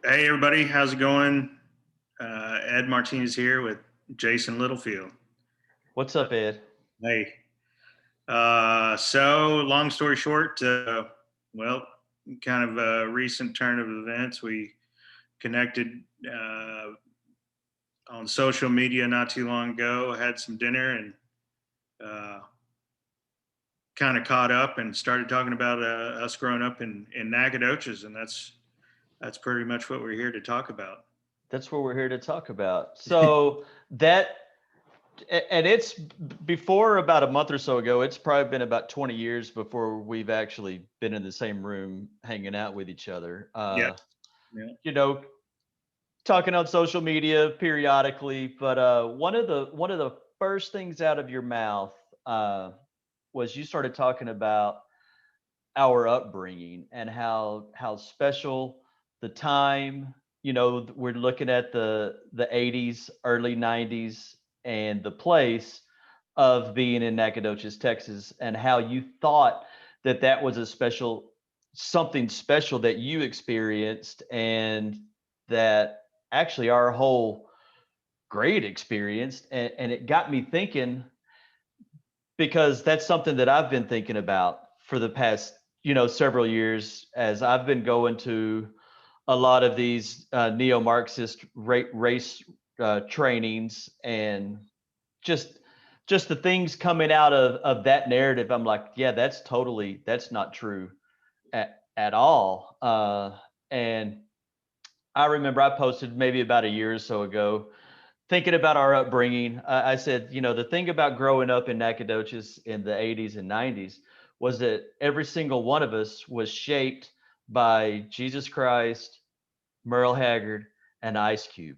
Hey everybody, how's it going? Ed Martinez here with Jason Littlefield. What's up, Ed? Hey, so long story short, well, kind of a recent turn of events. We connected on social media not too long ago, had some dinner, and uh, kind of caught up and started talking about us growing up in Nacogdoches, and that's pretty much what we're here to talk about. That's what we're here to talk about. So that, and it's before about a month or so ago, it's probably been about 20 years before we've actually been in the same room hanging out with each other. Yeah, yeah, You know, talking on social media periodically, but one of the first things out of your mouth uh, was you started talking about our upbringing and how special the time, we're looking at the 80s, early 90s, and the place of being in Nacogdoches, Texas, and how you thought that that was a special, something special that you experienced, and that actually our whole grade experienced. And it got me thinking, because that's something that I've been thinking about for the past, several years, as I've been going to a lot of these neo-Marxist race trainings, and just just the things coming out of that narrative. I'm like, yeah, that's not true at all. And I remember I posted maybe about a year or so ago, thinking about our upbringing. I said, the thing about growing up in Nacogdoches in the 80s and 90s was that every single one of us was shaped by Jesus Christ, Merle Haggard, and Ice Cube.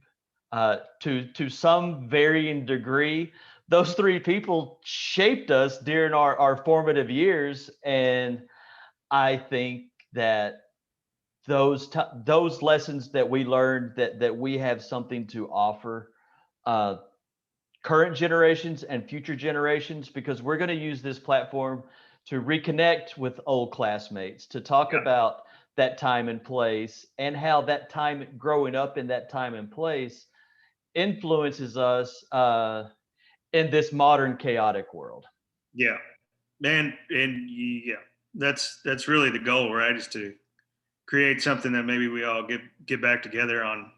To some varying degree, those three people shaped us during our formative years. And I think that those lessons that we learned, that we have something to offer uh, current generations and future generations, because we're going to use this platform to reconnect with old classmates, to talk yeah, about that time and place, and how that time, growing up in that time and place, influences us in this modern chaotic world. yeah. And yeah, that's really the goal, right? Is to create something that maybe we all get back together on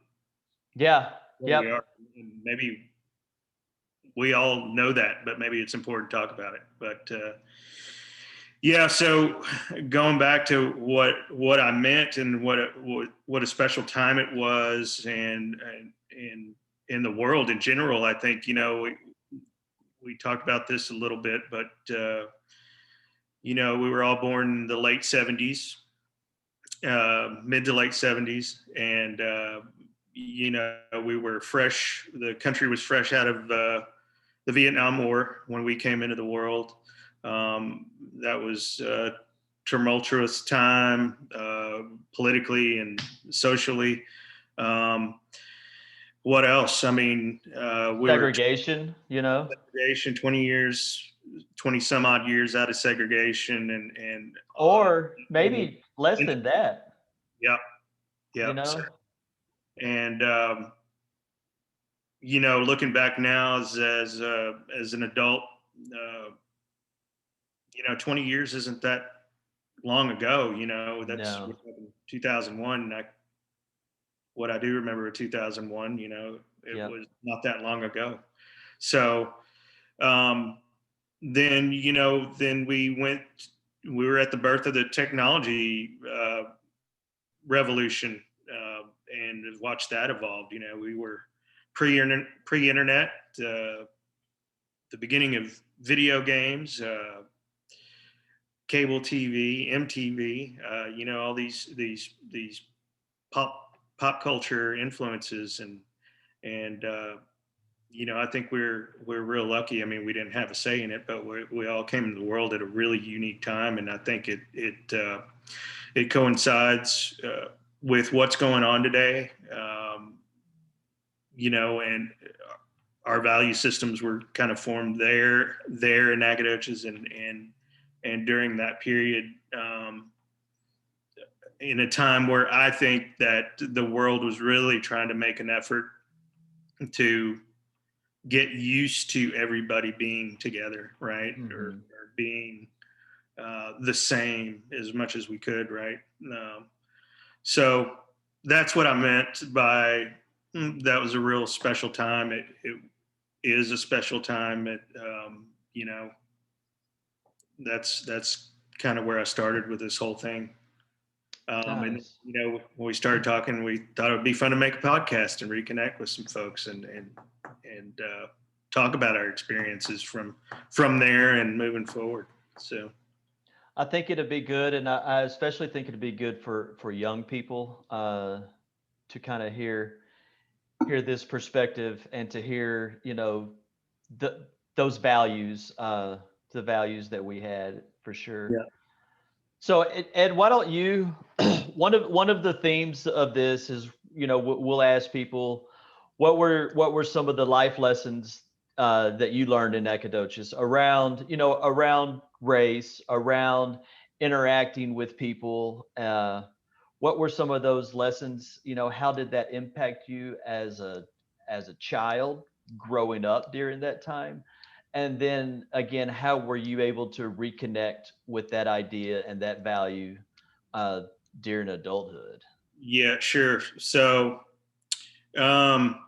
Yeah. where we Yep. are. And maybe we all know that, but maybe it's important to talk about it. But yeah, so going back to what I meant and what a special time it was, and in the world in general, I think we talked about this a little bit, but we were all born in the late '70s, mid to late '70s, and we were fresh. The country was fresh out of the Vietnam War when we came into the world. That was a tumultuous time, politically and socially. Um, what else? I mean, we were Segregation. segregation, 20 years, 20 some odd years out of segregation, and Or and, maybe less than that, yeah, you yeah. So, know? and looking back now as an adult, uh, 20 years isn't that long ago. That's No. 2001. What I do remember of 2001, it Yep. was not that long ago. So um, then we were at the birth of the technology revolution, and watched that evolve. We were pre-internet, the beginning of video games, cable TV, MTV, all these pop culture influences, and I think we're real lucky. I mean, we didn't have a say in it, but we all came into the world at a really unique time, and I think it coincides with what's going on today. And our value systems were kind of formed there in Nacogdoches, and during that period. in a time where I think that the world was really trying to make an effort to get used to everybody being together, right? Hmm. Or being the same as much as we could, right? So that's what I meant by that was a real special time. It is a special time. You know, that's kind of where I started with this whole thing. And Nice. you know, when we started talking, we thought it would be fun to make a podcast and reconnect with some folks and talk about our experiences from there and moving forward. So I think it'd be good, and I especially think it'd be good for young people to kind of hear this perspective and to hear, the those values, the values that we had for sure. yeah, So Ed, why don't you? One of the themes of this is, we'll ask people what were some of the life lessons that you learned in Nacogdoches around, around race, around interacting with people. What were some of those lessons? How did that impact you as a child growing up during that time? And then again, how were you able to reconnect with that idea and that value uh, during adulthood? yeah, sure. So um,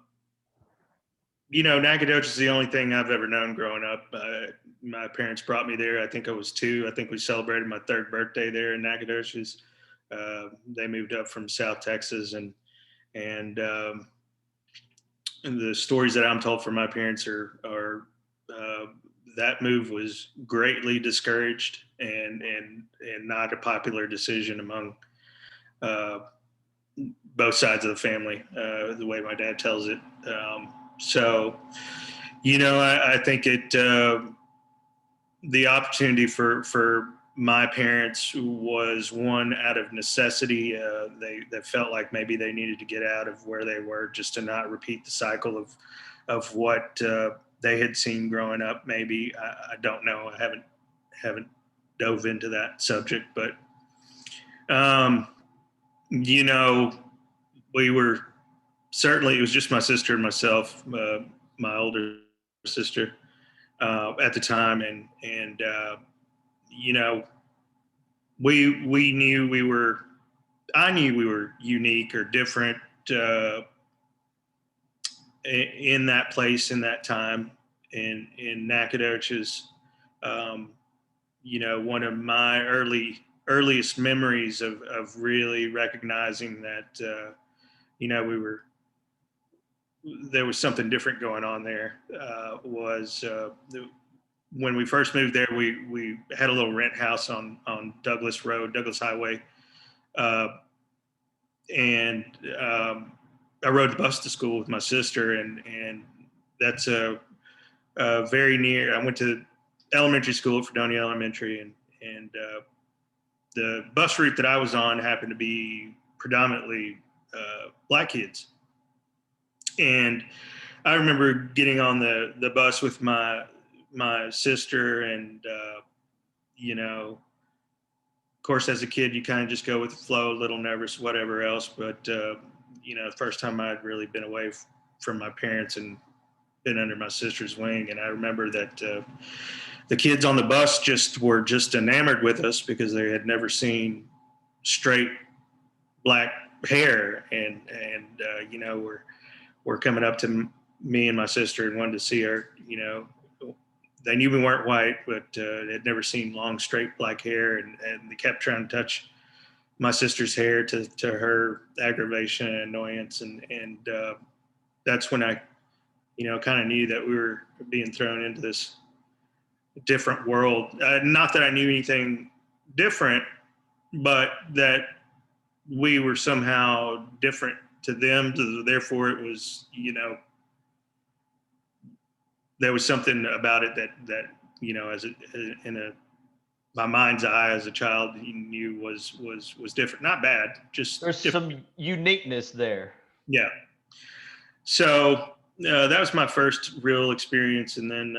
you know, Nacogdoches is the only thing I've ever known growing up. My parents brought me there. I think I was 2. I think we celebrated my 3rd birthday there in Nacogdoches. They moved up from South Texas, and and the stories that I'm told from my parents are uh, that move was greatly discouraged and not a popular decision among uh, both sides of the family. The way my dad tells it. So, you know, I think the opportunity for my parents was one out of necessity. They felt like maybe they needed to get out of where they were just to not repeat the cycle of what they had seen growing up. Maybe I don't know. I haven't dove into that subject, but um, you know, we were certainly it was just my sister and myself, my older sister at the time, and you know we knew we were I knew we were unique or different uh, in that place in that time in Nacogdoches. Um, you know, one of my earliest memories of really recognizing that you know there was something different going on there was when we first moved there. We had a little rent house on Douglas Road, Douglas Highway, uh, and I rode the bus to school with my sister, and that's very near. I went to elementary school at Fredonia Elementary, and the bus route that I was on happened to be predominantly black kids, and I remember getting on the bus with my sister, and you know, of course, as a kid, you kind of just go with the flow, a little nervous, whatever else. But you know, the first time I'd really been away from my parents and been under my sister's wing, and I remember that the kids on the bus were just enamored with us because they had never seen straight black hair, and you know, were coming up to me and my sister and wanted to see her. You know, they knew we weren't white, but they'd never seen long, straight black hair, and they kept trying to touch my sister's hair to her aggravation and annoyance, and that's when I, you know, kind of knew that we were being thrown into this different world. Not that I knew anything different, but that we were somehow different to them. So therefore, it was, you know, there was something about it that you know, as in a my mind's eye as a child, he knew was different. Not bad, just There's different. some uniqueness there. Yeah. So that was my first real experience, and then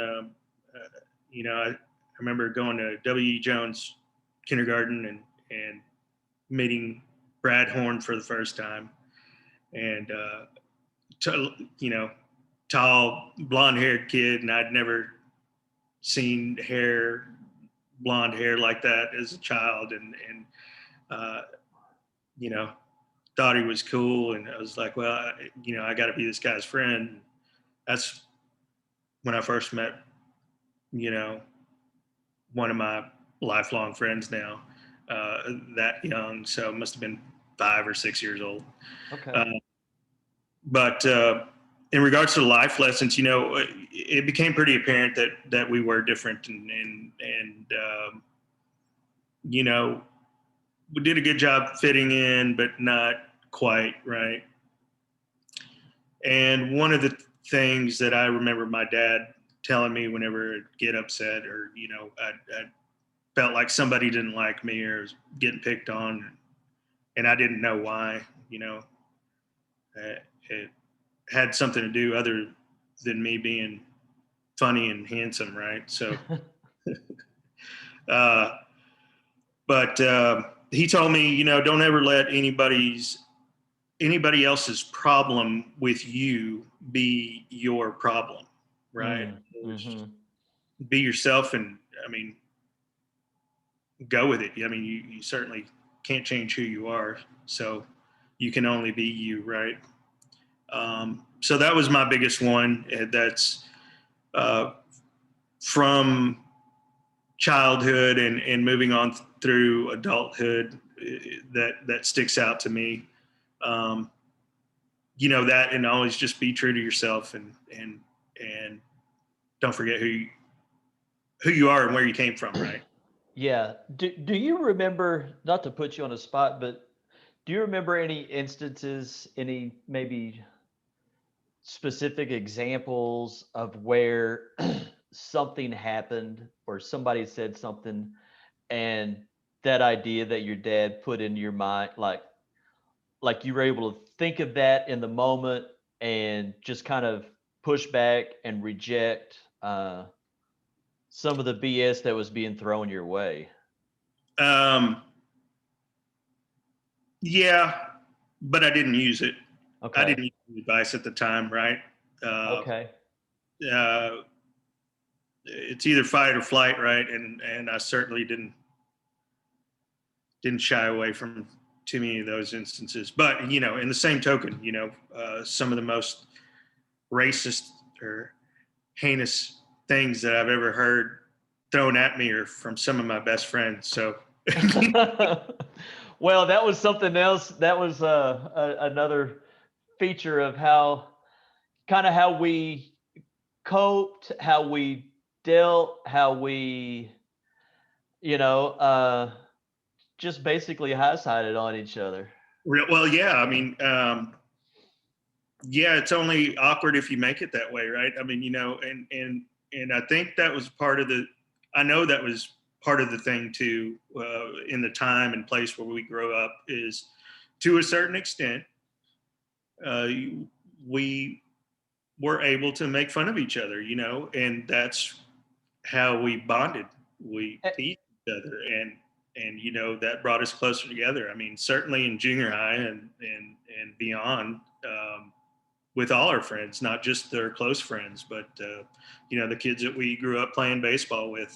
you know, I remember going to W. E. Jones kindergarten and meeting. Brad Horn for the first time, and you know, tall, blonde-haired kid, and I'd never seen blonde hair like that as a child, and uh, you know, thought he was cool, and I was like, well, I got to be this guy's friend. That's when I first met, you know, one of my lifelong friends now, that young, so it must have been 5 or 6 years old. Okay. Uh, but in regards to the life lessons, it became pretty apparent that we were different, and you know, we did a good job fitting in, but not quite right. And one of the things that I remember my dad telling me whenever I'd get upset, or I felt like somebody didn't like me or was getting picked on, and I didn't know why. It had something to do other than me being funny and handsome, right? So, uh, but he told me, don't ever let anybody else's problem with you be your problem, right? Mm, mm-hmm. Be yourself, and I mean, go with it. I mean, you certainly can't change who you are, so you can only be you, right? So that was my biggest one. That's uh, from childhood and moving on through adulthood, that sticks out to me. Um, that, and always just be true to yourself, and don't forget who you are and where you came from, right? Yeah. Do you remember, not to put you on the spot, but do you remember any instances, any maybe specific examples of where something happened or somebody said something and that idea that your dad put into your mind, like you were able to think of that in the moment and just kind of push back and reject some of the BS that was being thrown your way? um, yeah, but I didn't use it. I Okay. didn't use the advice at the time, right? uh, Okay. uh, it's either fight or flight, right? And I certainly didn't shy away from too many of those instances. But in the same token, some of the most racist or heinous things that I've ever heard thrown at me are from some of my best friends. So Well, that was something else. That was another feature of how kind of how we coped, how we dealt, how we, you know, just basically high-sided on each other. well, yeah, I mean, yeah, it's only awkward if you make it that way, right? I mean, and I think that was part of the. I know that was part of the thing too, in the time and place where we grow up, is to a certain extent, uh, we were able to make fun of each other, and that's how we bonded. We Eh, teased each other, and that brought us closer together. I mean, certainly in junior high and beyond, with all our friends, not just their close friends, but the kids that we grew up playing baseball with,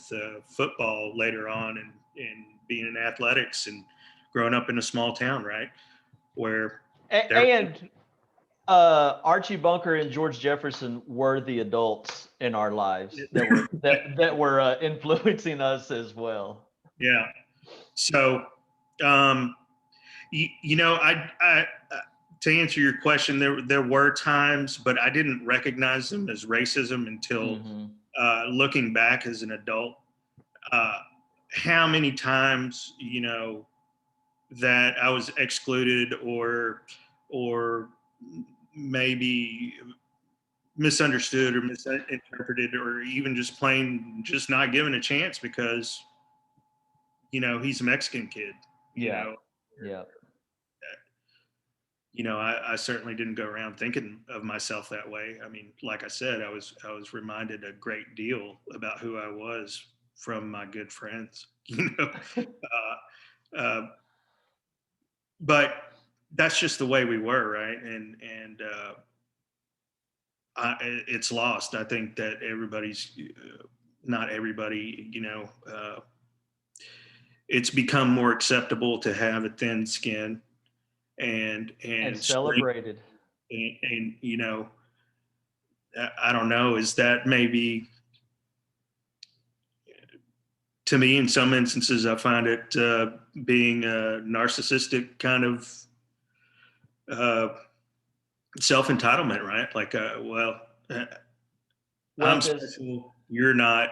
football later on, and being in athletics, and growing up in a small town, right, where there. and Archie Bunker and George Jefferson were the adults in our lives that were influencing us as well. Yeah. So, um, I to answer your question, there were times, but I didn't recognize them as racism until Hmm. looking back as an adult. Uh, how many times, that I was excluded, or maybe misunderstood or misinterpreted, or even just plain just not given a chance because he's a Mexican kid. You Yeah. know, Yeah. I certainly didn't go around thinking of myself that way. I mean, like I said, I was reminded a great deal about who I was from my good friends. Uh, uh, but that's just the way we were, right? It's lost. I think that not everybody, it's become more acceptable to have a thin skin And and strength, celebrated. and I don't know, is that maybe, to me, in some instances, I find it being a narcissistic kind of uh, self entitlement, right? Like, uh, Well, I'm does special, you're not.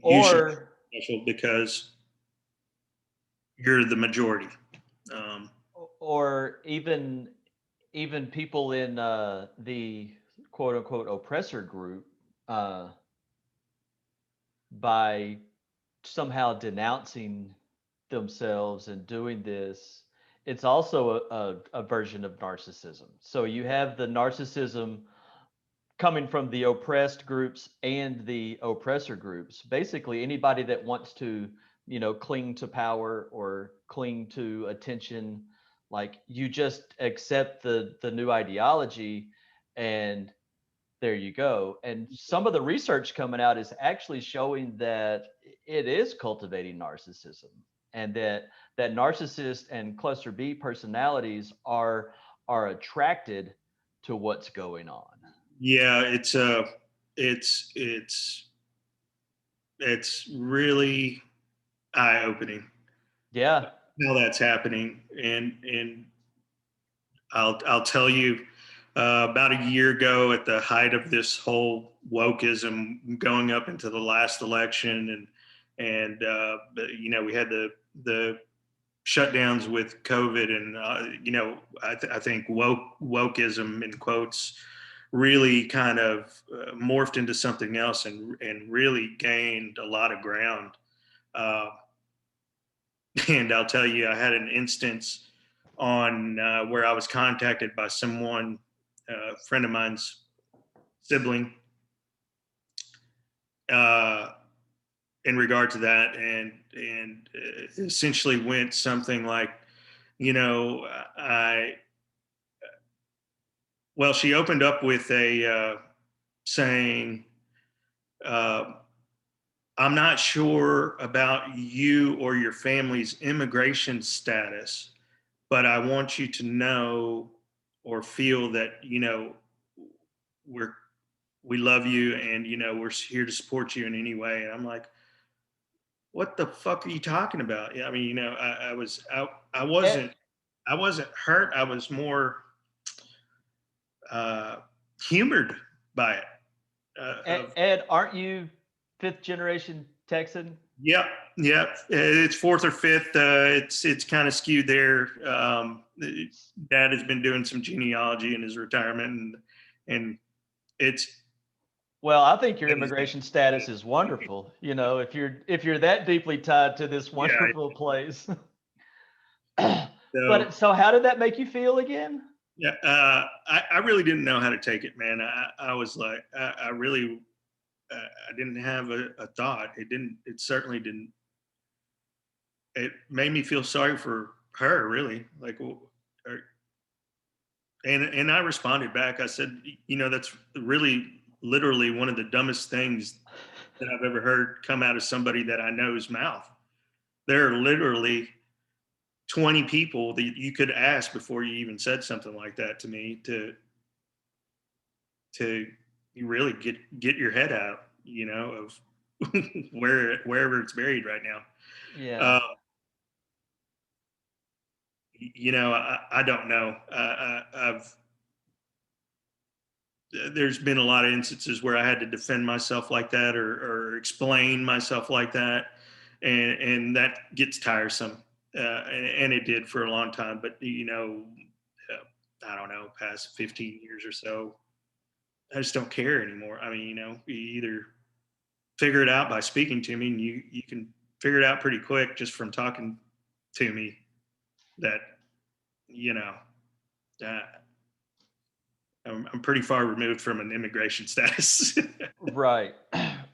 You should or be special because you're the majority. Um, or even people in the quote unquote oppressor group, uh, by somehow denouncing themselves and doing this, it's also a version of narcissism. So you have the narcissism coming from the oppressed groups and the oppressor groups. Basically, anybody that wants to, cling to power or cling to attention, like you just accept the new ideology, and there you go. And some of the research coming out is actually showing that it is cultivating narcissism, and that narcissist and cluster B personalities are attracted to what's going on. yeah, it's it's it's really eye opening Yeah. how that's happening, and I'll tell you, about a year ago, at the height of this whole wokeism, going up into the last election, and we had the shutdowns with COVID, and I think wokeism, in quotes, really kind of morphed into something else, and really gained a lot of ground. Uh, and I'll tell you, I had an instance on where I was contacted by someone, a friend of mine's sibling, uh, in regard to that, and essentially went something like, I well, she opened up with a saying, uh, "I'm not sure about you or your family's immigration status, but I want you to know or feel that we're we love you, and we're here to support you in any way." And I'm like, what the fuck are you talking about? Yeah, I mean, Ed, I wasn't hurt. I was more uh, humored by it. Of Ed, aren't you fifth generation Texan? Yep, yep. It's fourth or fifth. It's kind of skewed there. Dad has been doing some genealogy in his retirement, and it's Well, I think your it is, immigration status is wonderful. If you're that deeply tied to this yeah. wonderful place. So But so how did that make you feel again? yeah, I really didn't know how to take it, man. I was like, I really, I didn't have a thought. It didn't. It certainly didn't. It made me feel sorry for her, really. Like, and I responded back. I said, that's really, literally one of the dumbest things that I've ever heard come out of somebody that I know's mouth. There are literally 20 people that you could ask before you even said something like that to me, to you really get your head out, of wherever it's buried right now. Yeah. Uh, I don't know. I've There's been a lot of instances where I had to defend myself like that, or explain myself like that, and that gets tiresome. And it did for a long time, but I don't know, past 15 years or so, I just don't care anymore. I mean, you either figure it out by speaking to me, and you can figure it out pretty quick just from talking to me, that you know uh, I'm pretty far removed from an immigration status. Right.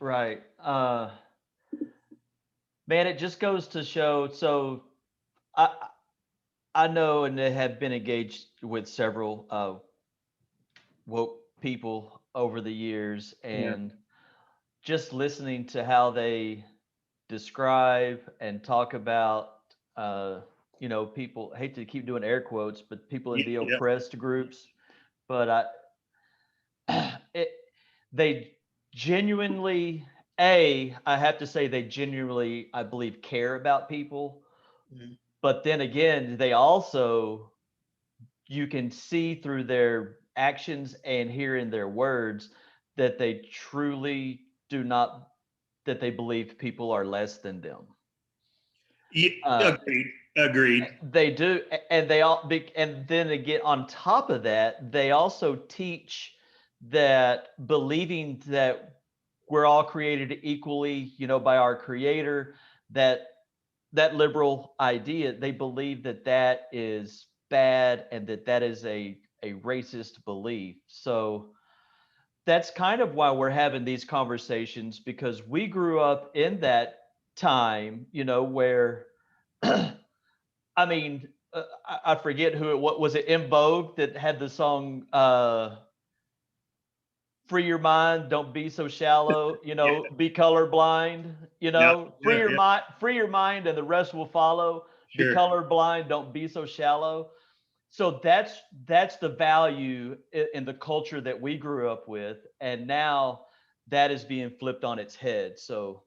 Right. Man, it just goes to show. So I I know and have been engaged with several woke people over the years, Yeah. and just listening to how they describe and talk about, uh, people, I hate to keep doing air quotes, but people in the Yeah. oppressed groups, but it, they genuinely, I have to say they genuinely, I believe, care about people. Mhm. But then again, they also, you can see through their actions and hear in their words that they truly do not, that they believe people are less than them. Yeah, Uh, agreed. Agreed. they do, and and then again, on top of that, they also teach that believing that we're all created equally, by our creator, that that liberal idea, they believe that that is bad and that that is a racist belief. So that's kind of why we're having these conversations, because we grew up in that time, where I mean, I forget who it, what was it, In Vogue, that had the song "Free Your Mind, Don't Be So Shallow," Yeah. be colorblind, Yeah. Yeah. Yeah. free your mind, and the rest will follow. Be Sure. colorblind, don't be so shallow. So that's the value in the culture that we grew up with, and now that is being flipped on its head. So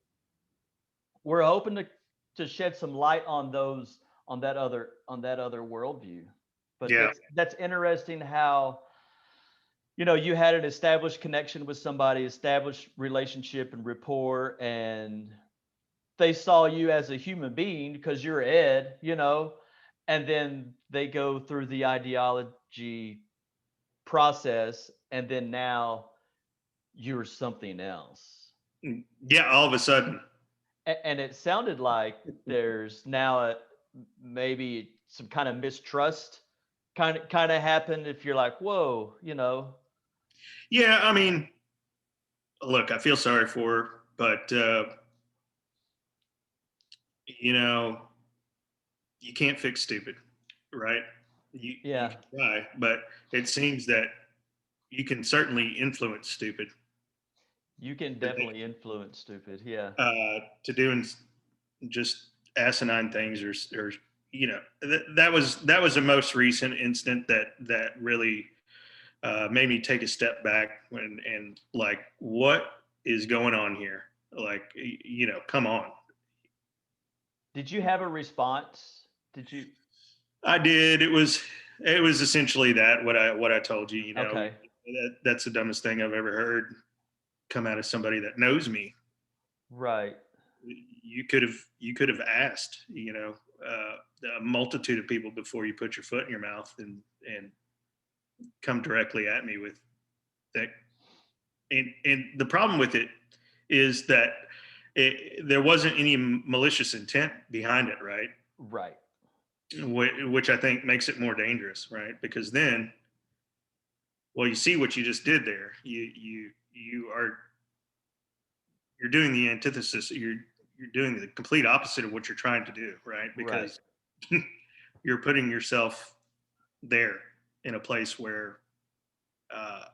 we're hoping to shed some light on those, on that other worldview. But Yeah. that's interesting how, you had an established connection with somebody, established relationship and rapport, and they saw you as a human being because you're Ed, and then they go through the ideology process, and then now you're something else. Yeah. All of a sudden. And it sounded like there's now maybe some kind of mistrust kind of happened, if you're like, whoa, Yeah. I mean, look, I feel sorry for her, but you know, you can't fix stupid, right? You yeah, can try, but it seems that you can certainly influence stupid you can to think, definitely influence stupid. Yeah. to doing just asinine things, or that was the most recent incident that really made me take a step back and like, what is going on here? Like, come on. Did you have a response? Did you? I did. It was essentially that what I told you. Okay. That's the dumbest thing I've ever heard come out of somebody that knows me. Right. You could have asked, a multitude of people before you put your foot in your mouth and come directly at me with that. And the problem with it is that there wasn't any malicious intent behind it, right? Right. Which I think makes it more dangerous, right? Because then, well, you see what you just did there. You're doing the antithesis. You're doing the complete opposite of what you're trying to do, right? Right. Because you're putting yourself there in a place where, uh,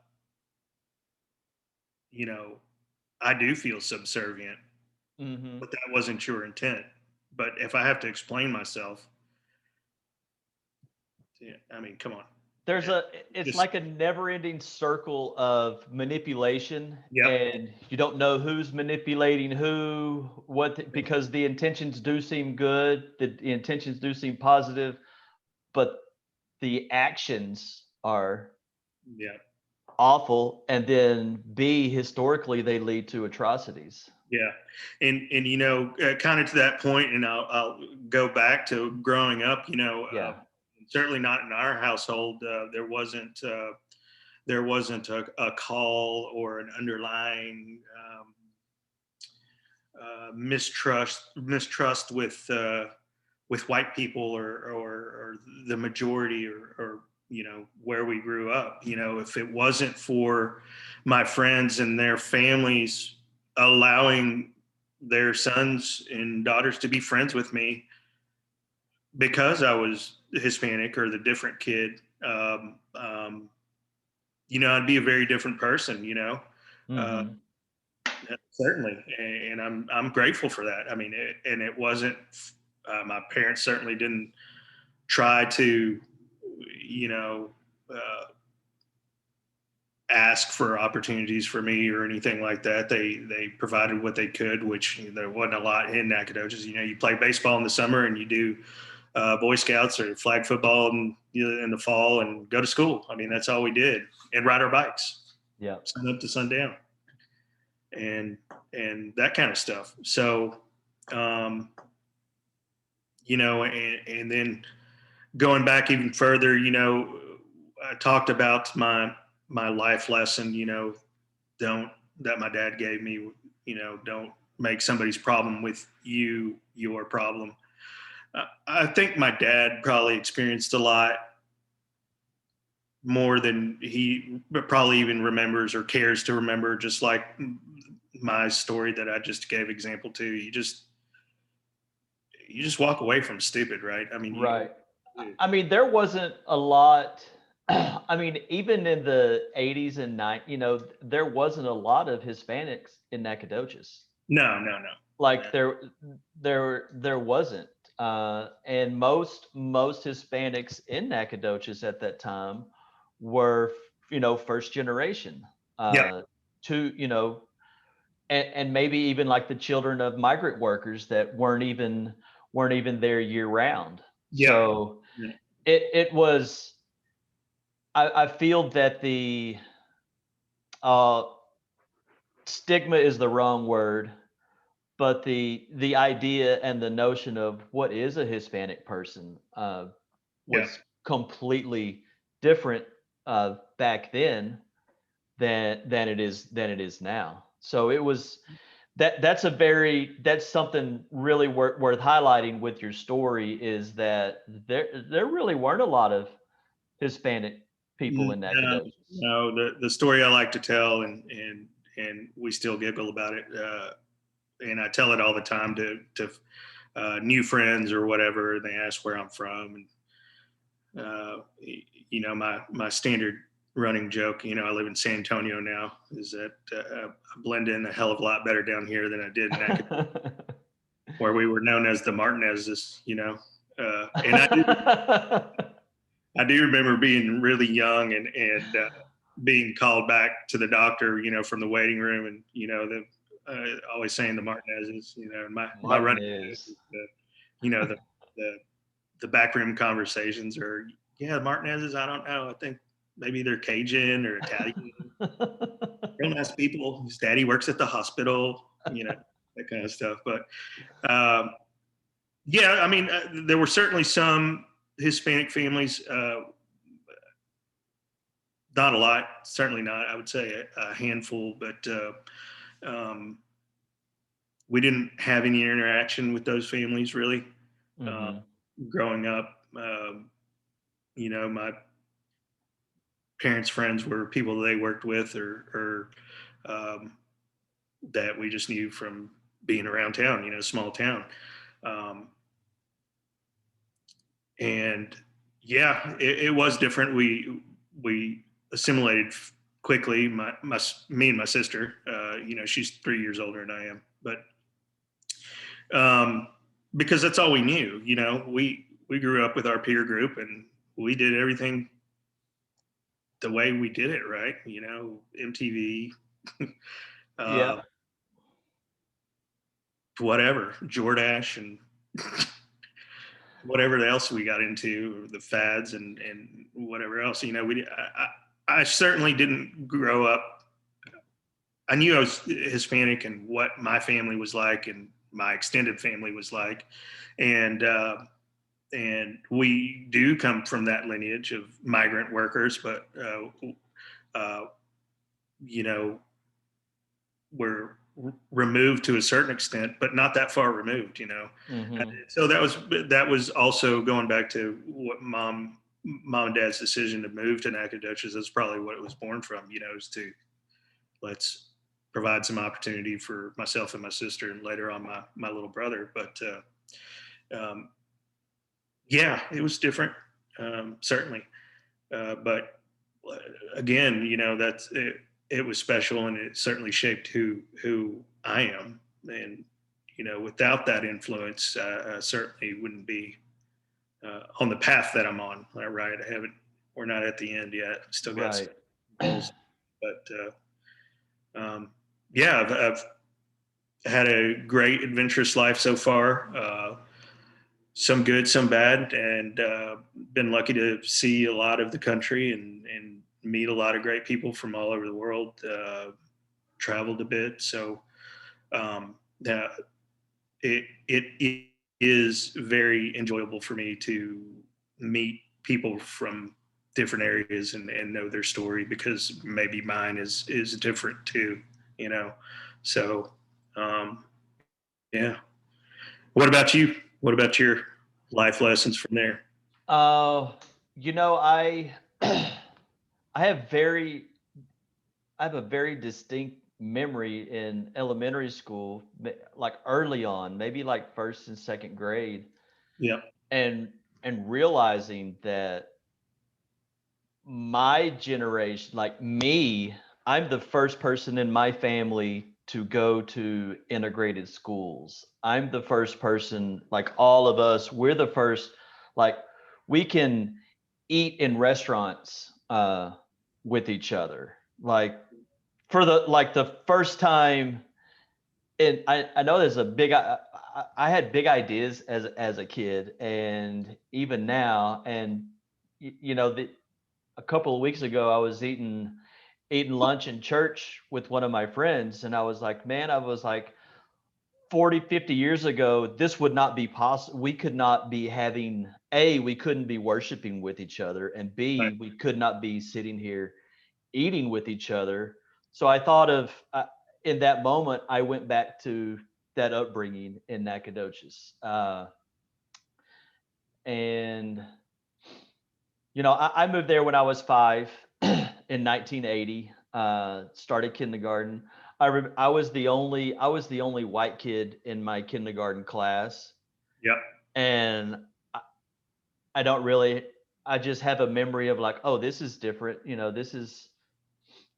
you know, I do feel subservient, Hmm. but that wasn't your intent. But if I have to explain myself, yeah, I mean, come on. There's Yeah, it's just like a never-ending circle of manipulation, yep, and you don't know who's manipulating who, because the intentions do seem good, the intentions do seem positive, but the actions are yeah, awful, and then B, historically they lead to atrocities. yeah. And kind of to that point, and I'll go back to growing up. Yeah. Certainly not in our household. There wasn't a call or an underlying mistrust with white people, or the majority, or where we grew up. If it wasn't for my friends and their families allowing their sons and daughters to be friends with me because I was Hispanic or the different kid, I'd be a very different person, uh, Mm-hmm. certainly. And I'm grateful for that. I mean, and it wasn't, my parents certainly didn't try to, you know, uh, ask for opportunities for me or anything like that. They provided what they could, which there wasn't a lot in Nacogdoches. You play baseball in the summer and you do Boy Scouts or flag football in the fall and go to school. I mean, that's all we did, and ride our bikes, Yeah. sun up to sundown, and that kind of stuff. So, um, and then going back even further, I talked about my life lesson. Don't that my dad gave me. Don't make somebody's problem with you your problem. I think my dad probably experienced a lot more than he probably even remembers or cares to remember, just like my story that I just gave example to. You just walk away from stupid, right? I mean, Right. I mean, there wasn't a lot. I mean, even in the 80s and 90s, there wasn't a lot of Hispanics in Nacogdoches. no, no, no, no. Like there wasn't. And most Hispanics in Nacogdoches at that time were, first generation. Yeah, To, and maybe even like the children of migrant workers that weren't even there year round. yeah, So yeah, it was. I feel that the uh, stigma is the wrong word, but the idea and the notion of what is a Hispanic person yeah. was completely different back then than it is now. So it was that's something really worth highlighting with your story, is that there really weren't a lot of Hispanic people in No, Nacogdoches. no. The story I like to tell, and we still giggle about it, and I tell it all the time to new friends or whatever. They ask where I'm from, and my standard running joke. I live in San Antonio now. Is that I blend in a hell of a lot better down here than I did in Nacogdoches, where we were known as the Martinezes. And I do remember being really young and being called back to the doctor, from the waiting room, and the always saying the Martinezes, and my running joke Martinez. is the the backroom conversations are, yeah, the Martinezes. I don't know. I think maybe they're Cajun or Italian. Real nice people. His daddy works at the hospital. That kind of stuff. But yeah, I mean, there were certainly some Hispanic families. Not a lot, certainly not. I would say a handful, but um, we didn't have any interaction with those families really. Uh, Hmm. Growing up, my parents' friends were people they worked with, or that we just knew from being around town, small town. Um, and yeah, it was different. We assimilated quickly. Me and my sister. She's 3 years older than I am, but um, because that's all we knew. We grew up with our peer group, and we did everything the way we did it, right? MTV, uh, Yeah. whatever, Jordash, and whatever else we got into, the fads and whatever else. I certainly didn't grow up. I knew I was Hispanic and what my family was like and my extended family was like, and we do come from that lineage of migrant workers, but uh, you know we're removed to a certain extent, but not that far removed. Hmm. So that was also going back to what mom and dad's decision to move to Nacogdoches. That's probably what it was born from. Is to let's provide some opportunity for myself and my sister, and later on my little brother. But um, Yeah, it was different, certainly. But again, that's it. It was special, and it certainly shaped who I am. And without that influence, I certainly wouldn't be on the path that I'm on. Right, I haven't. We're not at the end yet. Still got some Right. goals, but yeah, I've had a great adventurous life so far. Some good, some bad, and been lucky to see a lot of the country and meet a lot of great people from all over the world. Traveled a bit, so yeah, it is very enjoyable for me to meet people from different areas and know their story, because maybe mine is different too. You know, so um, yeah. What about you? What about your life lessons from there? Uh, I I have very I have a very distinct memory in elementary school, like early on, maybe like first and second grade, Yeah, and realizing that my generation, like me, I'm the first person in my family to go to integrated schools. I'm the first person, like all of us, we're the first, like we can eat in restaurants with each other. Like for the first time, and I know there's a big I had big ideas as a kid and even now, and the a couple of weeks ago I was eating lunch in church with one of my friends, and I was like, man, I was like 40, 50 years ago, this would not be possible. We could not be having we couldn't be worshiping with each other, and right. we could not be sitting here eating with each other. So I thought of in that moment, I went back to that upbringing in Nacogdoches, and I moved there when I was 5 in 1980. Started kindergarten. I was the only white kid in my kindergarten class, Yep. and I don't really. I just have a memory of like, oh, this is different. This is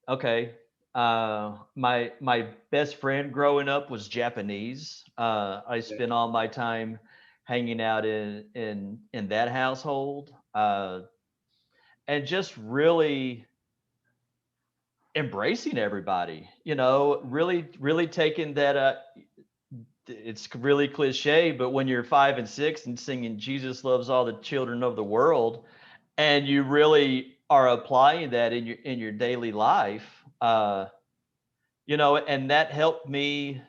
okay. My best friend growing up was Japanese. I Yeah. spent all my time hanging out in that household, and just really embracing everybody. Really taking that. It's really cliche, but when you're 5 and 6 and singing "Jesus loves all the children of the world," and you really are applying that in your daily life, and that helped me.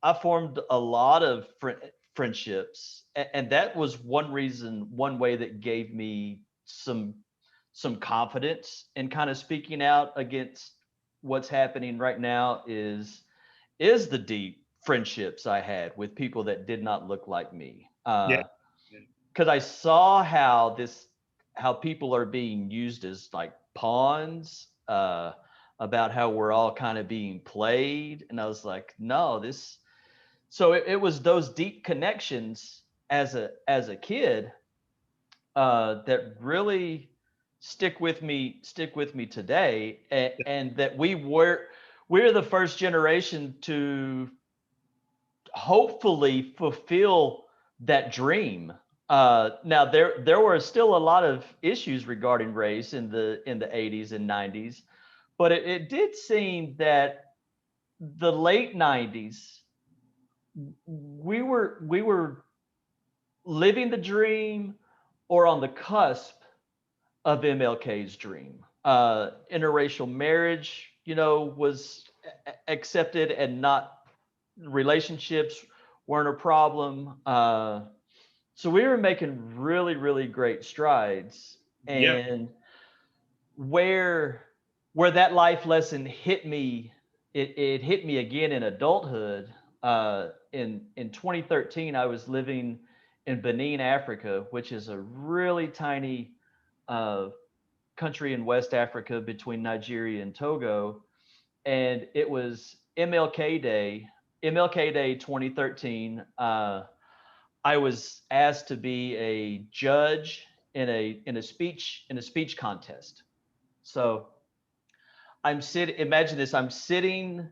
I formed a lot of friendships, and that was one way that gave me some confidence in kind of speaking out against what's happening right now. Is the deep friendships I had with people that did not look like me. Yeah. Because I saw how people are being used as like pawns, about how we're all kind of being played, and I was like, no, this. So it was those deep connections as a kid that really stick with me today, and that we're the first generation to hopefully fulfill that dream. Now there were still a lot of issues regarding race in the 80s and 90s, but it did seem that the late 90s we were living the dream or on the cusp of MLK's dream. Interracial marriage, was accepted, and not relationships weren't a problem. So we were making really, really great strides. Yeah. And where that life lesson hit me, it hit me again in adulthood. In 2013, I was living in Benin, Africa, which is a really tiny uh, country in West Africa between Nigeria and Togo, and it was MLK Day, 2013. I was asked to be a judge in a speech contest. So imagine this, I'm sitting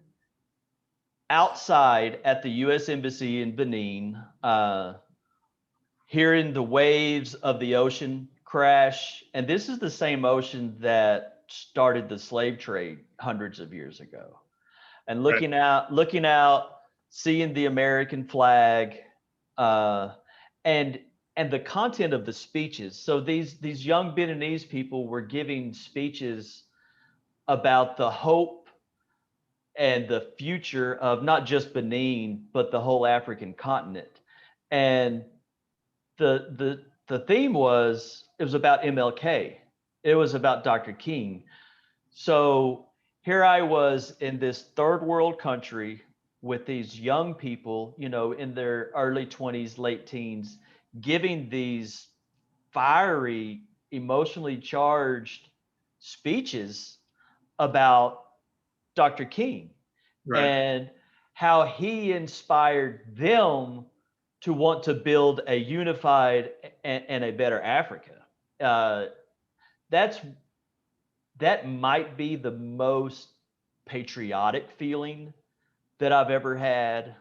outside at the US Embassy in Benin, hearing the waves of the ocean crash. And this is the same ocean that started the slave trade hundreds of years ago. And Right. looking out, seeing the American flag, uh, and and the content of the speeches. So these young Beninese people were giving speeches about the hope and the future of not just Benin, but the whole African continent. And the theme it was about MLK. It was about Dr. King. So here I was in this third world country with these young people, in their early 20s, late teens, giving these fiery, emotionally charged speeches about Dr. King Right. and how he inspired them to want to build a unified and a better Africa. Uh, that's that might be the most patriotic feeling that I've ever had.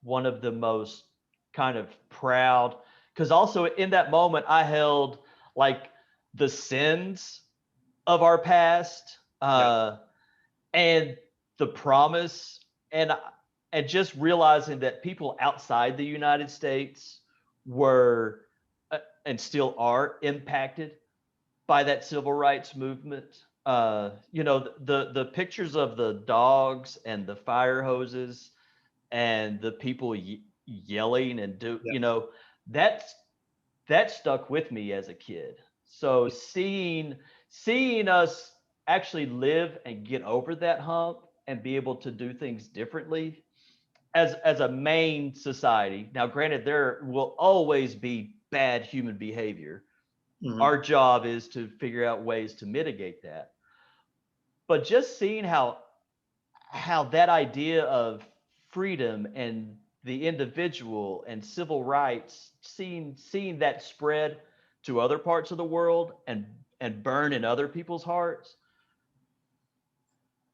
One of the most kind of proud, because also in that moment I held like the sins of our past, Yeah. and the promise, and just realizing that people outside the United States were, and still are, impacted by that civil rights movement. The pictures of the dogs and the fire hoses and the people yelling and Yeah. that's that stuck with me as a kid. So seeing us actually live and get over that hump and be able to do things differently as a main society. Now, granted, there will always be bad human behavior. Hmm. Our job is to figure out ways to mitigate that. But just seeing how that idea of freedom and the individual and civil rights, seeing that spread to other parts of the world and burn in other people's hearts,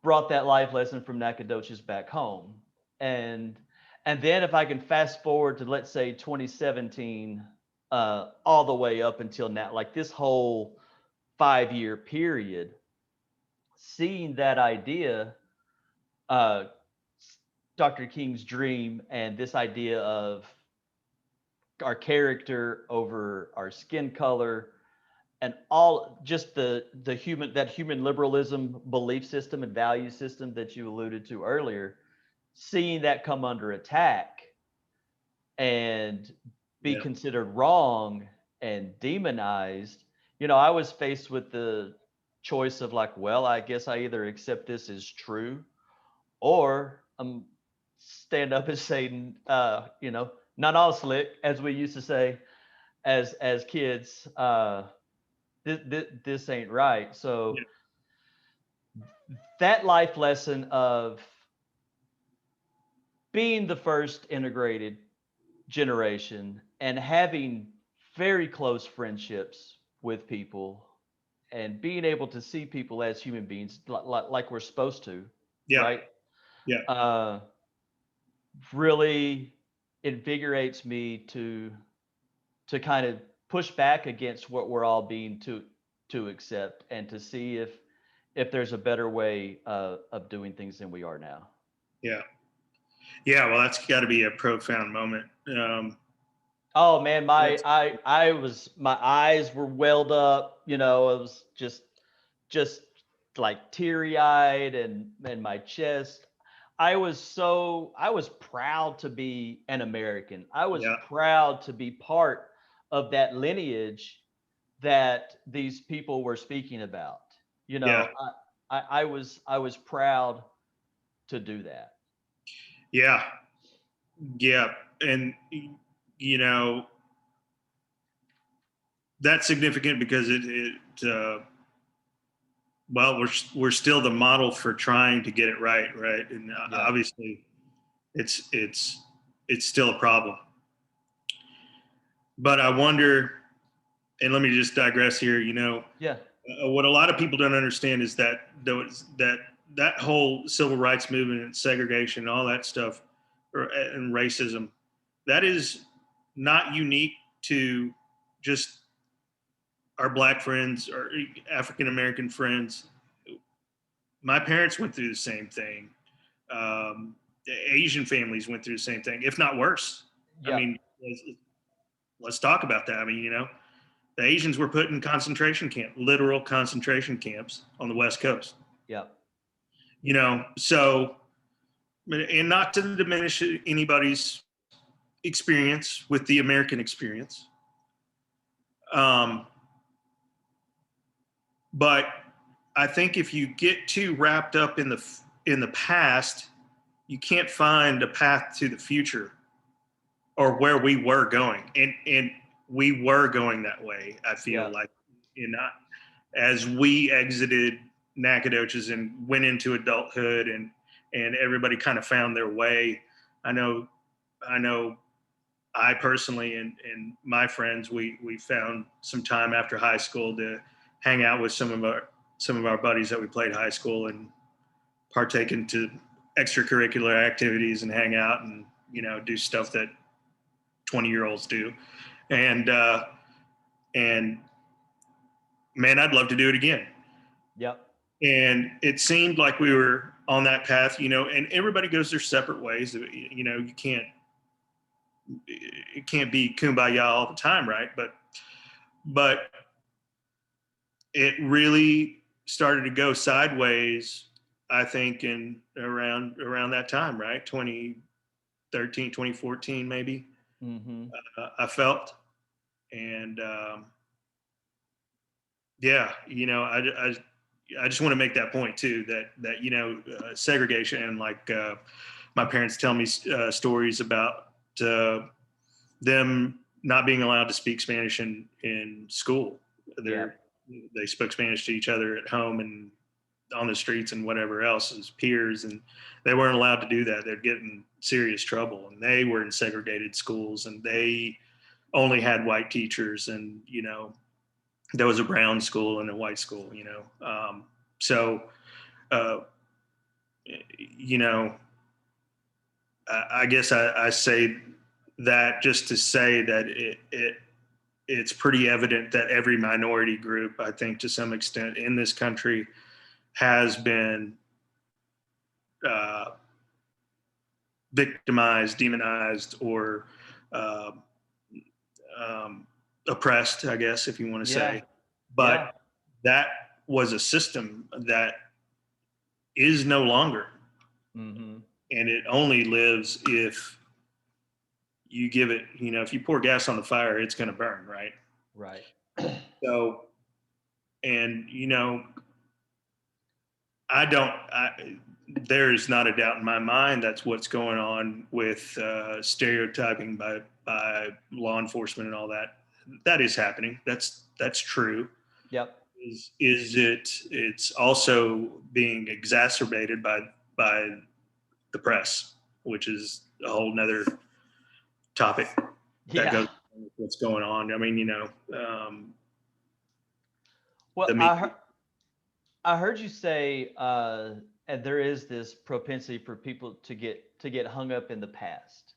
brought that life lesson from Nacogdoches back home. And and then if I can fast forward to, let's say, 2017, all the way up until now, like this whole 5-year period, seeing that idea, uh, Dr. King's dream, and this idea of our character over our skin color, and all just the human liberalism belief system and value system that you alluded to earlier, seeing that come under attack and be Yeah. considered wrong and demonized. I was faced with the choice of, like, well, I guess I either accept this as true, or I'm stand up and say, not all slick, as we used to say as kids. This ain't right. So Yeah. that life lesson of being the first integrated generation and having very close friendships with people and being able to see people as human beings, like we're supposed to, Yeah. right? Yeah. uh, Really invigorates me to kind of push back against what we're all being to accept, and to see if there's a better way of doing things than we are now. Yeah. Yeah. Well, that's got to be a profound moment. Oh man, my That's, I was my eyes were welled up. It was just like teary eyed, and my chest. I was proud to be an American. I was yeah. proud to be part of that lineage that these people were speaking about. You Yeah. know, I was proud to do that. Yeah. Yeah. And, you know, that's significant because well, we're still the model for trying to get it right. Right. And Yeah. obviously it's, it's still a problem. but I wonder, and let me just digress here. Yeah. What a lot of people don't understand is that that whole civil rights movement and segregation and all that stuff, and racism, that is not unique to just our black friends or African American friends. My parents went through the same thing. Asian families went through the same thing, if not worse. I Yeah. mean, let's talk about that. I mean, the Asians were put in literal concentration camps on the West Coast. Yeah. So, and not to diminish anybody's experience with the American experience, um, but I think if you get too wrapped up in the past, you can't find a path to the future or where we were going, and we were going that way. I feel Yeah. like, as we exited Nacogdoches and went into adulthood, and everybody kind of found their way. I know, I know. I personally and my friends, we found some time after high school to hang out with some of our buddies that we played high school and partake into extracurricular activities and hang out and do stuff that 20-year-olds do. And uh and man, I'd love to do it again. Yep. And it seemed like we were on that path, and everybody goes their separate ways. You can't, it can't be kumbaya all the time, right? But it really started to go sideways, I think, in around that time, right? 2013, 2014, maybe. Mm-hmm. I felt. And yeah, I just want to make that point too, that segregation, and like my parents tell me stories about them not being allowed to speak Spanish in school. Yeah. They spoke Spanish to each other at home and on the streets and whatever else as peers, and they weren't allowed to do that. They'd get in serious trouble, and they were in segregated schools, and they only had white teachers, and there was a brown school and a white school. So uh, you know I guess I say that just to say that it's pretty evident that every minority group, I think, to some extent in this country, has been uh, victimized, demonized, or uh, um, oppressed, I guess, if you want to Yeah. say. Yeah. But that was a system that is no longer, Mm-hmm. and it only lives if you give it. If you pour gas on the fire, it's going to burn, right? Right. So, and I don't. There is not a doubt in my mind that's what's going on with stereotyping by law enforcement and all that. That is happening. That's true. Yep. Is it? It's also being exacerbated by the press, which is a whole nother topic that Yeah. goes with what's going on. I mean, Well, the media. I heard you say, and there is this propensity for people to get hung up in the past.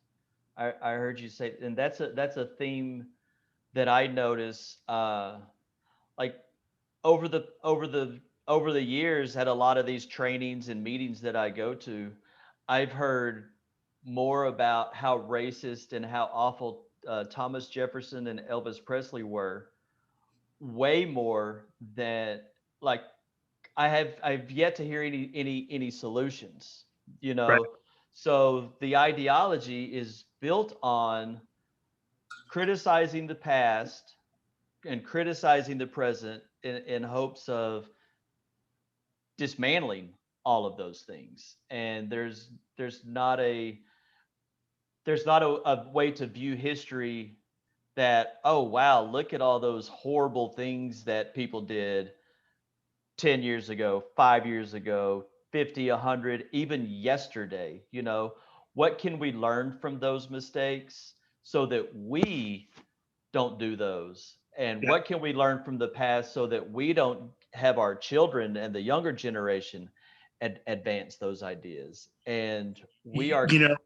I heard you say, and that's a theme that I notice, like over the over the over the years at a lot of these trainings and meetings that I go to, I've heard more about how racist and how awful Thomas Jefferson and Elvis Presley were, way more than, like, I've yet to hear any solutions, you Right. know. So the ideology is built on criticizing the past and criticizing the present in hopes of dismantling all of those things. And there's not a a way to view history that, oh wow, look at all those horrible things that people did 10 years ago, 5 years ago, 50, 100, even yesterday. What can we learn from those mistakes so that we don't do those. And Yeah. what can we learn from the past so that we don't have our children and the younger generation advance those ideas? And we are, You know,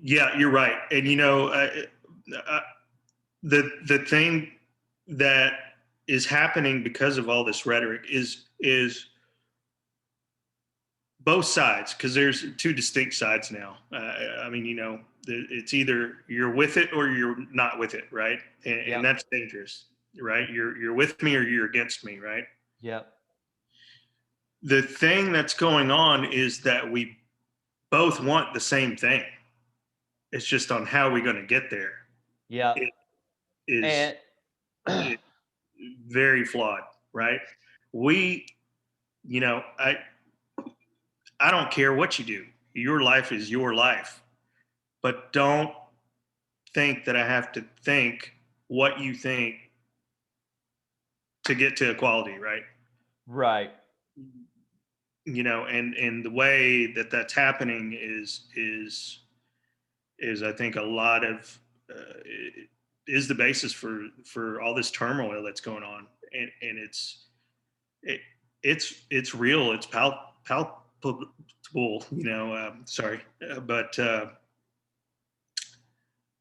yeah, you're right. And uh, the thing that is happening because of all this rhetoric is both sides, because there's two distinct sides now. I mean, it's either you're with it or you're not with it, right? And yep, that's dangerous, right? You're with me or you're against me, right? yep, The thing that's going on is that we both want the same thing. It's just on how we're going to get there. yep. It is And it, very flawed, right? We, you know, I don't care what you do. Your life is your life, but don't think that I have to think what you think to get to equality, right? right. And the way that that's happening is I think a lot of is the basis for all this turmoil that's going on, and it, it's real, it's palpable, sorry, but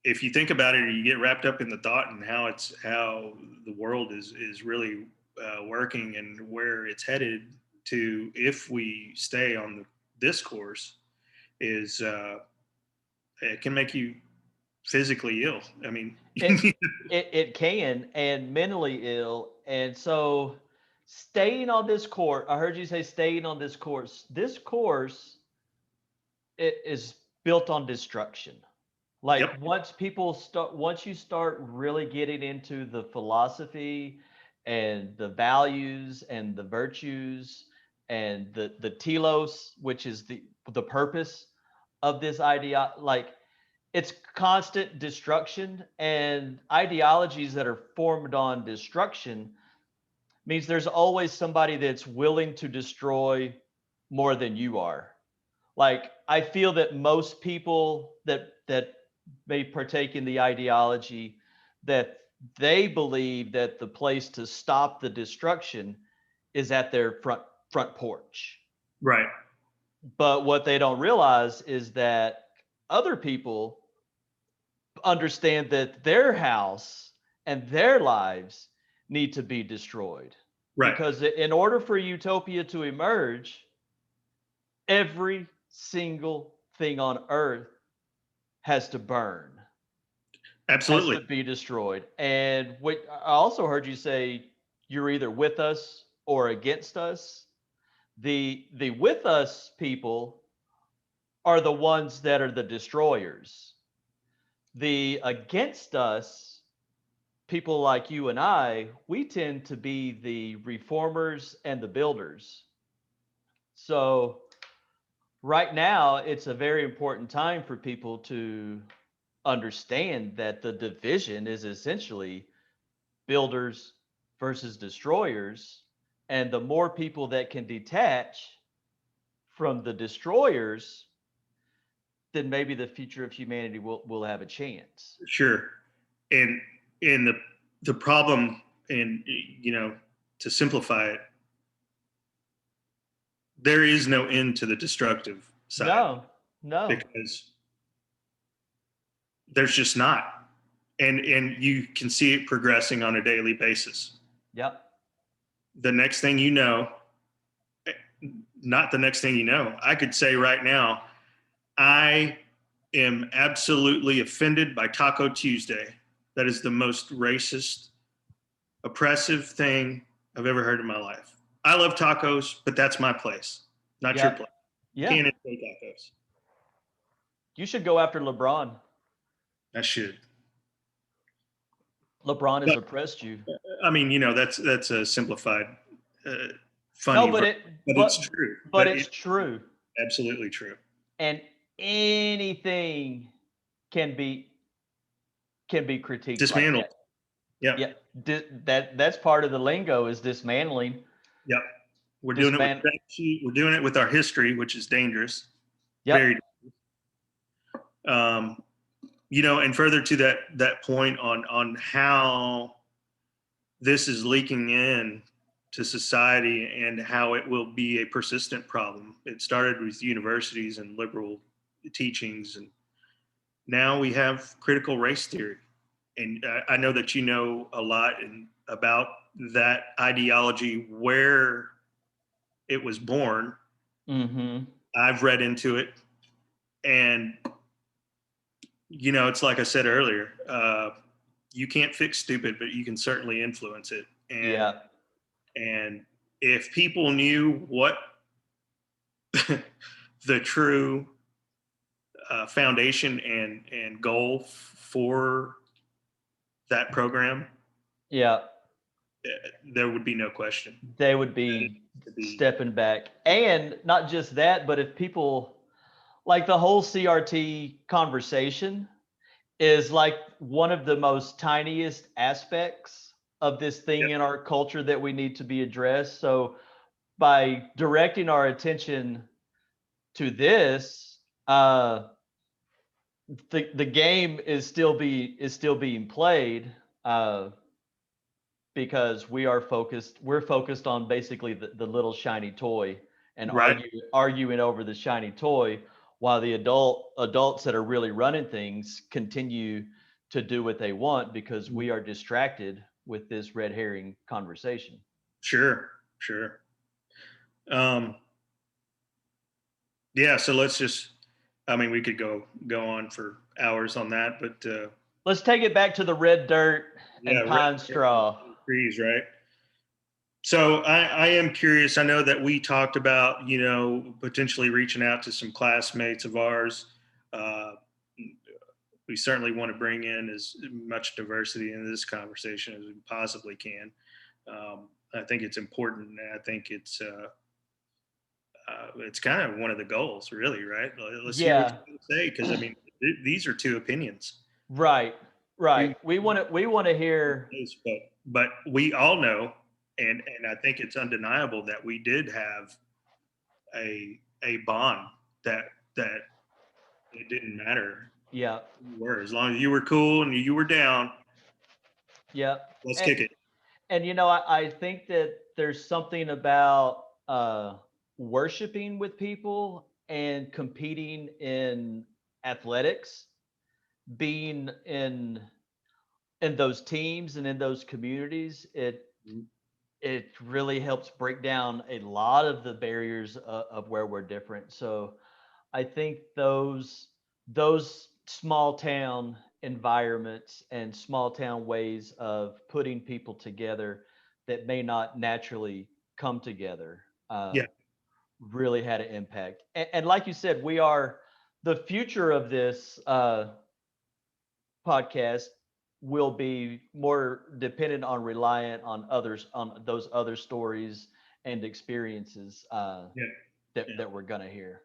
if you think about it, or you get wrapped up in the thought and how the world is really working and where it's headed to, if we stay on this course, is it can make you physically ill. I mean, It it can, and mentally ill. And so staying on this course, I heard you say staying on this course. This course is built on destruction. Like yep, once you start really getting into the philosophy and the values and the virtues and the telos, which is the purpose of this idea, like it's constant destruction, and ideologies that are formed on destruction means there's always somebody that's willing to destroy more than you are. Like I feel that most people that may partake in the ideology, that they believe that the place to stop the destruction is at their front porch. right, But what they don't realize is that other people understand that their house and their lives need to be destroyed. right, Because in order for utopia to emerge, every single thing on earth has to burn, has absolutely, to be destroyed. And what I also heard you say, you're either with us or against us. The with us people are the ones that are the destroyers. The against us people like you and I, we tend to be the reformers and the builders. So right now, it's a very important time for people to understand that the division is essentially builders versus destroyers. And the more people that can detach from the destroyers, then maybe the future of humanity will have a chance. sure. And the problem, and to simplify it, there is no end to the destructive side, No, no. because there's just not. And you can see it progressing on a daily basis. Yep. The next thing you know, not the next thing you know, I could say right now, I am absolutely offended by Taco Tuesday. That is the most racist, oppressive thing I've ever heard in my life. I love tacos, but that's my place, not your Yep. place. Yeah. Can't enjoy tacos. You should go after LeBron. I should. LeBron has But oppressed you. I mean, that's a simplified, uh, No, funny, but version, it but it's true. but it's true. Absolutely true. And anything can be critiqued like Dismantled. that. Yep. Yeah, that's part of the lingo is dismantling. Yep. We're doing it with Disman. we're doing it with our history, which is dangerous. Yep. Very. Um, And further to that point on how this is leaking in to society and how it will be a persistent problem. It started with universities and liberal teachings, and now we have critical race theory. And I know that you know a lot about that ideology, where it was born. Mm-hmm. I've read into it, and it's like I said earlier. You can't fix stupid, but you can certainly influence it. And Yeah. and if people knew what the true foundation and goal for that program, Yeah. there would be no question. They would That it be needs to be. stepping back. And not just that, but if people like the whole CRT conversation is like one of the most tiniest aspects of this Yeah, thing in our culture that we need to be addressed. So by directing our attention to this, the game is still being played, uh, because we're focused on basically the little shiny toy and right. arguing over the shiny toy, while the adults that are really running things continue to do what they want because we are distracted with this red herring conversation. Sure, sure. Um, yeah. So let's just. I mean, we could go on for hours on that, but Let's take it back to the red dirt yeah, and pine straw. trees, right? So I am curious. I know that we talked about, potentially reaching out to some classmates of ours. Uh, we certainly want to bring in as much diversity into this conversation as we possibly can. I think it's important, and I think it's kind of one of the goals, really, right? Let's hear what Yeah, you have to say, because I mean, these are two opinions. right, Two right. We want to hear. but we all know, and I think it's undeniable that we did have a bond that it didn't matter Yeah, who you were, as long as you were cool and you were down. yeah. Let's And kick it. I think that there's something about worshiping with people and competing in athletics, being in those teams and in those communities. It really helps break down a lot of the barriers of where we're different. So I think those small town environments and small town ways of putting people together that may not naturally come together, Yeah, really had an impact. And like you said, we are the future of this podcast will be more dependent on reliant on others, on those other stories and experiences, yeah, that yeah. that we're gonna hear.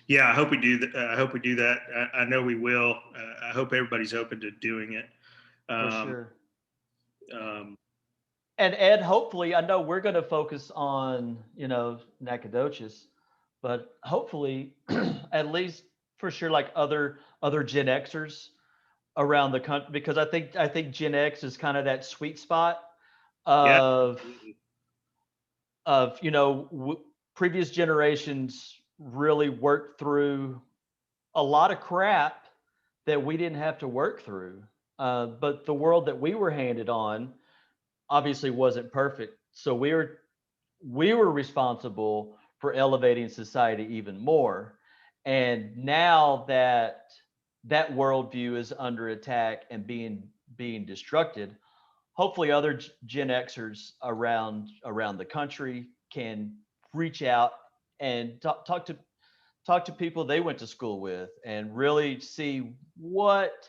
Yeah, I hope we do. I hope we do that. I know we will. I hope everybody's open to doing it. For Um, sure. um, And Ed, hopefully, I know we're going to focus on, Nacogdoches, but hopefully, at least for sure, like other Gen Xers around the country, because I think Gen X is kind of that sweet spot yeah, of absolutely. previous generations really worked through a lot of crap that we didn't have to work through. But the world that we were handed on obviously wasn't perfect. So we were responsible for elevating society even more. And now that worldview is under attack and being destructed, hopefully other Gen Xers around the country can reach out and talk to people they went to school with and really see what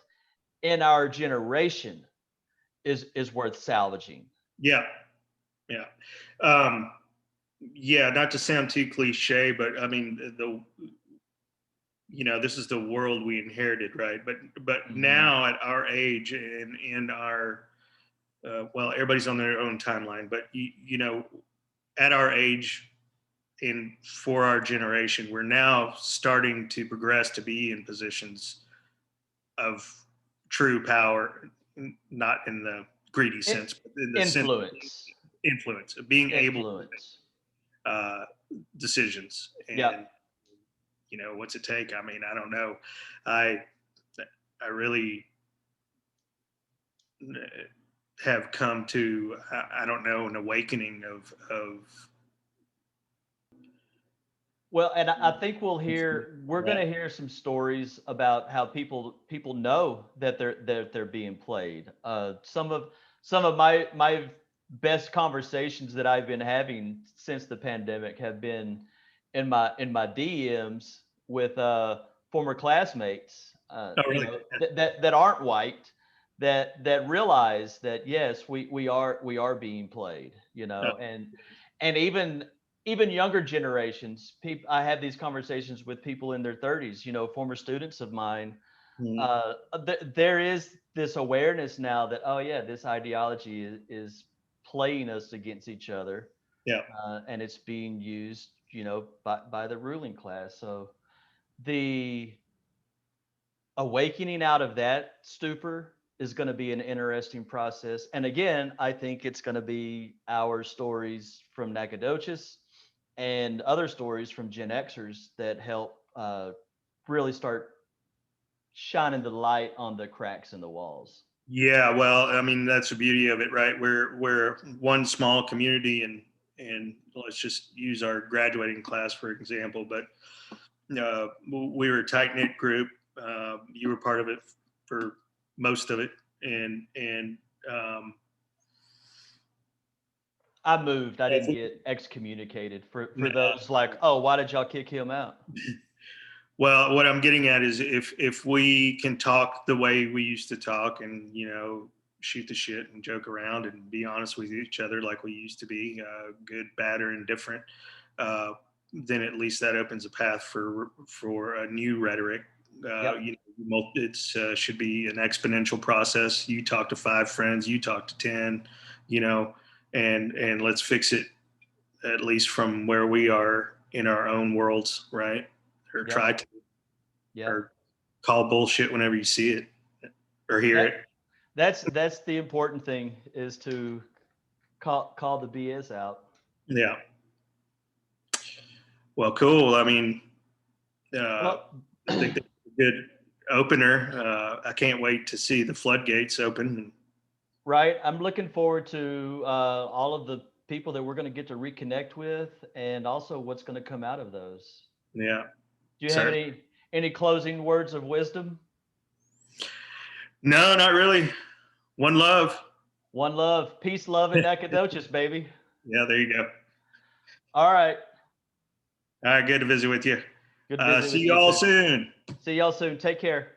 in our generation is worth salvaging. Yeah, yeah. Um, yeah, not to sound too cliche, but I mean this is the world we inherited, right? But Hmm. now at our age and in our well, everybody's on their own timeline, but at our age and for our generation, we're now starting to progress to be in positions of true power, not in the greedy sense, but in the sense of Influence. influence, of being able to Influence. make decisions. And Yep. what's it take? I mean, I don't know. I I really have come to, I don't know, an awakening of Well, and I think we're going to hear some stories about how people know that they're being played. Some of my best conversations that I've been having since the pandemic have been in my DMs with former classmates, oh really. that aren't white, that realize that yes, we are being played, Uh, and even younger generations. People, I have these conversations with people in their 30s, former students of mine. mhm. There is this awareness now that, oh yeah, this ideology is playing us against each other, Yeah. and it's being used, by the ruling class. So the awakening out of that stupor is going to be an interesting process. And again, I think it's going to be our stories from Nacogdoches and other stories from Gen Xers that help really start shining the light on the cracks in the walls. Yeah, well, I mean, that's the beauty of it, right? We're one small community, and let's just use our graduating class for example. But we were a tight knit group. You were part of it for most of it, and I moved. I I didn't think, get excommunicated. For those like, oh, why did y'all kick him out? well, what I'm getting at is if we can talk the way we used to talk, and shoot the shit and joke around and be honest with each other like we used to be, good, bad, or indifferent, uh, then at least that opens a path for a new rhetoric. Yep. It's should be an exponential process. You talk to 5 friends, you talk to 10, you know, and let's fix it at least from where we are in our own worlds, right? Or try Yep. to, Yep. or call bullshit whenever you see it or hear That it. that's the important thing, is to call the BS out. Yeah. Well, cool. I mean, uh, Well, I think that's a good opener. I can't wait to see the floodgates open. right. I'm looking forward to all of the people that we're going to get to reconnect with, and also what's going to come out of those. Yeah, Do you have certainly. any closing words of wisdom? No, not really. One love. One love, peace, love, and Nacogdoches, baby. Yeah, there you go. All right. All right, good to visit with you. Good visiting See with you you all too. soon. See y'all soon. Take care.